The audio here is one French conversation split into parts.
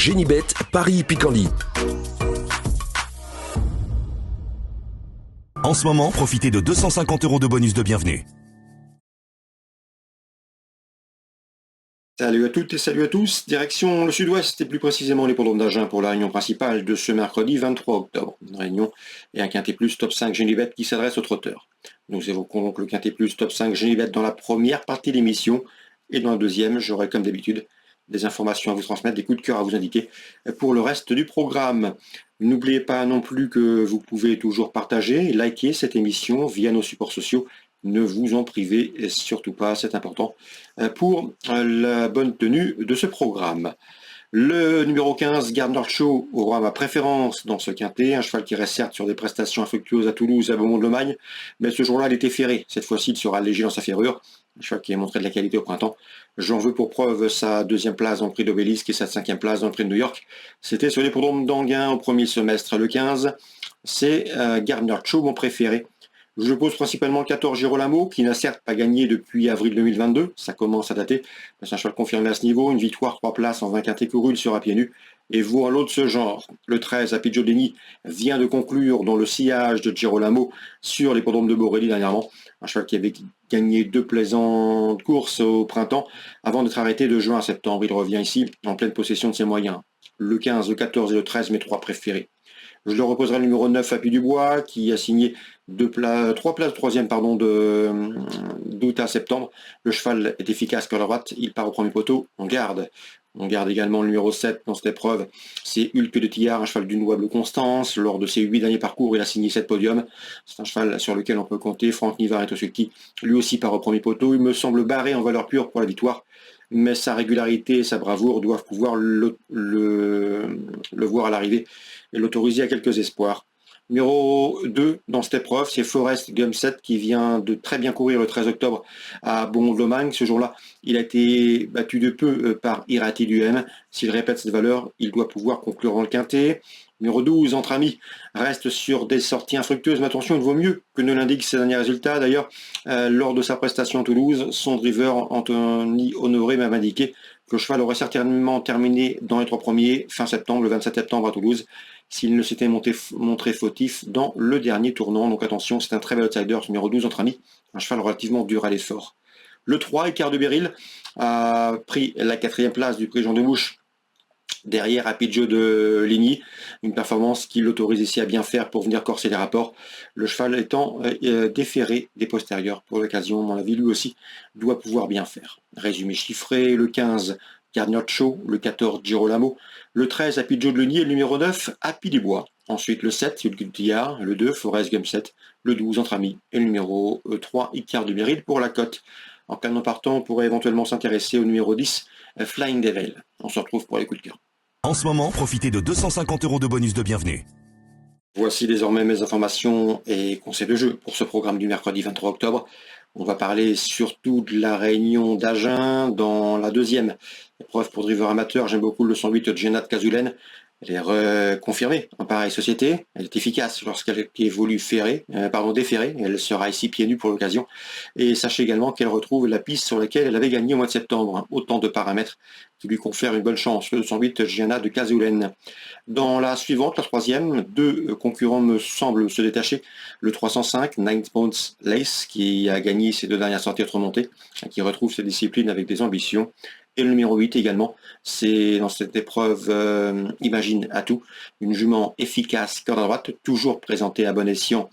Génibet, Paris-Picanly. En ce moment, profitez de 250 € de bonus de bienvenue. Salut à toutes et salut à tous, direction le sud-ouest et plus précisément l'hippodrome d'Agen pour la réunion principale de ce mercredi 23 octobre. Une réunion et un quintet plus top 5 Génibet qui s'adresse aux trotteurs. Nous évoquons donc le quintet plus top 5 Génibet dans la première partie de l'émission et dans la deuxième, j'aurai comme d'habitude des informations à vous transmettre, des coups de cœur à vous indiquer pour le reste du programme. N'oubliez pas non plus que vous pouvez toujours partager et liker cette émission via nos supports sociaux. Ne vous en privez surtout pas, c'est important pour la bonne tenue de ce programme. Le numéro 15, Gardner Show, aura ma préférence dans ce quintet, un cheval qui reste certes sur des prestations infructueuses à Toulouse et à Beaumont-de-Lomagne, mais ce jour-là, il était ferré. Cette fois-ci, il sera léger dans sa ferrure, un cheval qui a montré de la qualité au printemps. J'en veux pour preuve sa deuxième place dans le prix d'Obélisque et sa cinquième place dans le prix de New York. C'était sur l'hippodrome d'Anguin au premier semestre. Le 15, c'est Gardner Show, mon préféré. Je pose principalement le 14 Girolamo, qui n'a certes pas gagné depuis avril 2022, ça commence à dater, c'est un cheval confirmé à ce niveau, une victoire 3 places en 20 quintés courus, il sera pieds nus, et vaut un lot de ce genre. Le 13, Appiggio Deni, vient de conclure dans le sillage de Girolamo sur l'hippodrome de Borelli dernièrement, un cheval qui avait gagné 2 plaisantes courses au printemps, avant d'être arrêté de juin à septembre. Il revient ici en pleine possession de ses moyens. Le 15, le 14 et le 13, mes 3 préférés. Je le reposerai le numéro 9 à Puy-du-Bois, qui a signé 3 places de 3e d'août à septembre. Le cheval est efficace cœur droite, il part au premier poteau, on garde. On garde également le numéro 7 dans cette épreuve, c'est Hulk de Tillard, un cheval d'une louable constance. Lors de ses 8 derniers parcours, il a signé 7 podiums. C'est un cheval sur lequel on peut compter. Franck Nivard est celui qui, lui aussi, part au premier poteau. Il me semble barré en valeur pure pour la victoire, mais sa régularité et sa bravoure doivent pouvoir le voir à l'arrivée et l'autoriser à quelques espoirs. Numéro 2 dans cette épreuve, c'est Forest Gumset qui vient de très bien courir le 13 octobre à Beaumont-de-Lomagne. Ce jour-là, il a été battu de peu par Irati Duhem. S'il répète cette valeur, il doit pouvoir conclure dans le quintet. Numéro 12, Entre Amis, reste sur des sorties infructueuses, mais attention, il vaut mieux que ne l'indiquent ses derniers résultats. D'ailleurs, lors de sa prestation à Toulouse, son driver Anthony Honoré m'a indiqué que le cheval aurait certainement terminé dans les 3 premiers fin septembre, le 27 septembre à Toulouse, s'il ne s'était montré fautif dans le dernier tournant. Donc attention, c'est un très bel outsider, ce numéro 12, Entre Amis, un cheval relativement dur à l'effort. Le 3, Écart de Beryl, a pris la 4e place du prix Jean de Mouche, derrière Appiggio de Ligny, une performance qui l'autorise ici à bien faire pour venir corser les rapports. Le cheval étant déféré des postérieurs pour l'occasion, mon avis, lui aussi doit pouvoir bien faire. Résumé chiffré, le 15, Gardner Show, le 14, Girolamo, le 13, Appiggio de Ligny et le numéro 9, Happy du Bois. Ensuite le 7, Hulk de Tillard, le 2, Forest Gumset, le 12, Entre Amis, et le numéro 3, Écart de Beryl pour la cote. En cas de non partant, on pourrait éventuellement s'intéresser au numéro 10, Flying Devil. On se retrouve pour les coups de cœur. En ce moment, profitez de 250 € de bonus de bienvenue. Voici désormais mes informations et conseils de jeu pour ce programme du mercredi 23 octobre. On va parler surtout de la réunion d'Agen dans la deuxième épreuve pour driver amateur. J'aime beaucoup le 108 Jenat Cazoulen. Elle est reconfirmée en pareille société. Elle est efficace lorsqu'elle évolue déférée. Elle sera ici pieds nus pour l'occasion. Et sachez également qu'elle retrouve la piste sur laquelle elle avait gagné au mois de septembre. Autant de paramètres qui lui confèrent une bonne chance. Le 108 Gianna de Cazoulen. Dans la suivante, la troisième, 2 concurrents me semblent se détacher. Le 305, Nine Points Lace, qui a gagné ses 2 dernières sorties remontées, qui retrouve ses disciplines avec des ambitions. Et le numéro 8 également, c'est dans cette épreuve Imagine Atout, une jument efficace corde à droite, toujours présentée à bon escient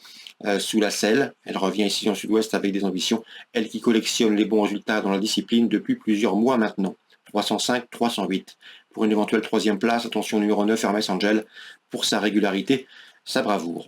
sous la selle. Elle revient ici en sud-ouest avec des ambitions, elle qui collectionne les bons résultats dans la discipline depuis plusieurs mois maintenant. 305, 308. Pour une éventuelle 3e place, attention numéro 9, Hermès Angel, pour sa régularité, sa bravoure.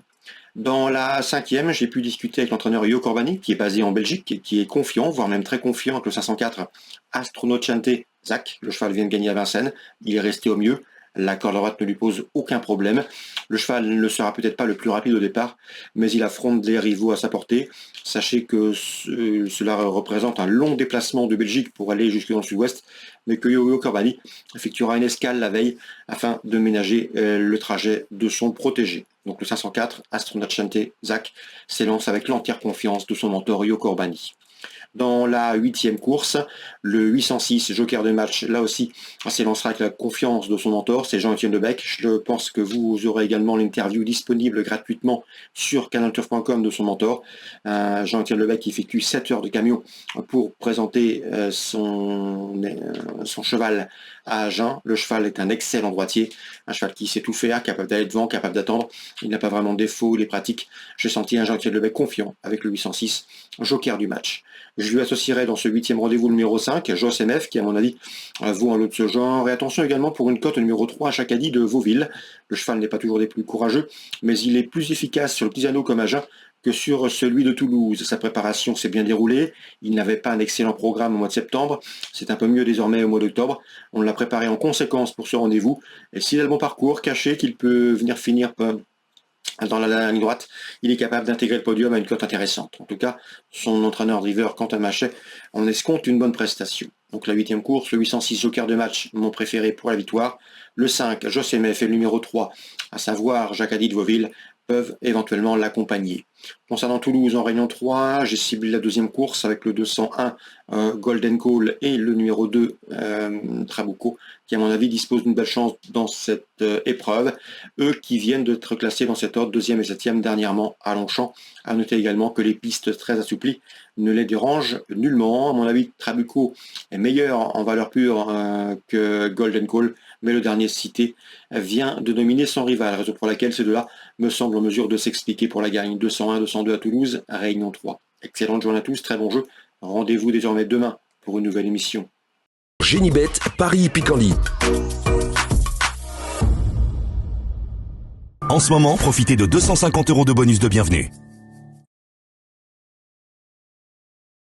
Dans la 5e, j'ai pu discuter avec l'entraîneur Yo Corbani, qui est basé en Belgique, et qui est confiant, voire même très confiant avec le 504 Astronauciante Zach. Le cheval vient de gagner à Vincennes, il est resté au mieux. La corde droite ne lui pose aucun problème. Le cheval ne sera peut-être pas le plus rapide au départ, mais il affronte les rivaux à sa portée. Sachez que cela représente un long déplacement de Belgique pour aller jusque dans le sud-ouest, mais que Yo Corbani effectuera une escale la veille afin de ménager le trajet de son protégé. Donc le 504, Astronauciante Zach, s'élance avec l'entière confiance de son mentor Yo Corbani. Dans la 8e course, le 806, joker de match, là aussi, s'élancera avec la confiance de son mentor, c'est Jean-Étienne Lebec. Je pense que vous aurez également l'interview disponible gratuitement sur canalturf.com de son mentor. Jean-Étienne Lebec qui effectue 7 heures de camion pour présenter son cheval à Agen. Le cheval est un excellent droitier, un cheval qui sait tout faire, capable d'aller devant, capable d'attendre. Il n'a pas vraiment de défaut, il est pratique. J'ai senti un Jean-Étienne Lebec confiant avec le 806, joker du match. Je lui associerai dans ce 8e rendez-vous le numéro 5, Joss MF, qui à mon avis vaut un lot de ce genre. Et attention également pour une cote numéro 3 à Chacadie de Vauville. Le cheval n'est pas toujours des plus courageux, mais il est plus efficace sur le Pisano comme Agen que sur celui de Toulouse. Sa préparation s'est bien déroulée. Il n'avait pas un excellent programme au mois de septembre. C'est un peu mieux désormais au mois d'octobre. On l'a préparé en conséquence pour ce rendez-vous. Et s'il a le bon parcours, caché qu'il peut venir finir dans la ligne droite, il est capable d'intégrer le podium à une cote intéressante. En tout cas, son entraîneur driver, Quentin Machet, en escompte une bonne prestation. Donc la 8e course, le 806 joker de match, mon préféré pour la victoire. Le 5, Joss MF et le numéro 3, à savoir Jacadi de Vauville, peuvent éventuellement l'accompagner. Concernant Toulouse en Réunion 3, j'ai ciblé la 2e course avec le 201 Golden Call et le numéro 2 Trabucco, qui à mon avis disposent d'une belle chance dans cette épreuve. Eux qui viennent d'être classés dans cet ordre 2e et 7e dernièrement à Longchamp. À noter également que les pistes très assouplies ne les dérangent nullement. À mon avis, Trabucco est meilleur en valeur pure que Golden Call, mais le dernier cité vient de dominer son rival, raison pour laquelle ces deux-là me semblent en mesure de s'expliquer pour la gagne. 201, 202 à Toulouse, Réunion 3. Excellente journée à tous, très bon jeu. Rendez-vous désormais demain pour une nouvelle émission. Génibet, Paris Picardie. En ce moment, profitez de 250 € de bonus de bienvenue.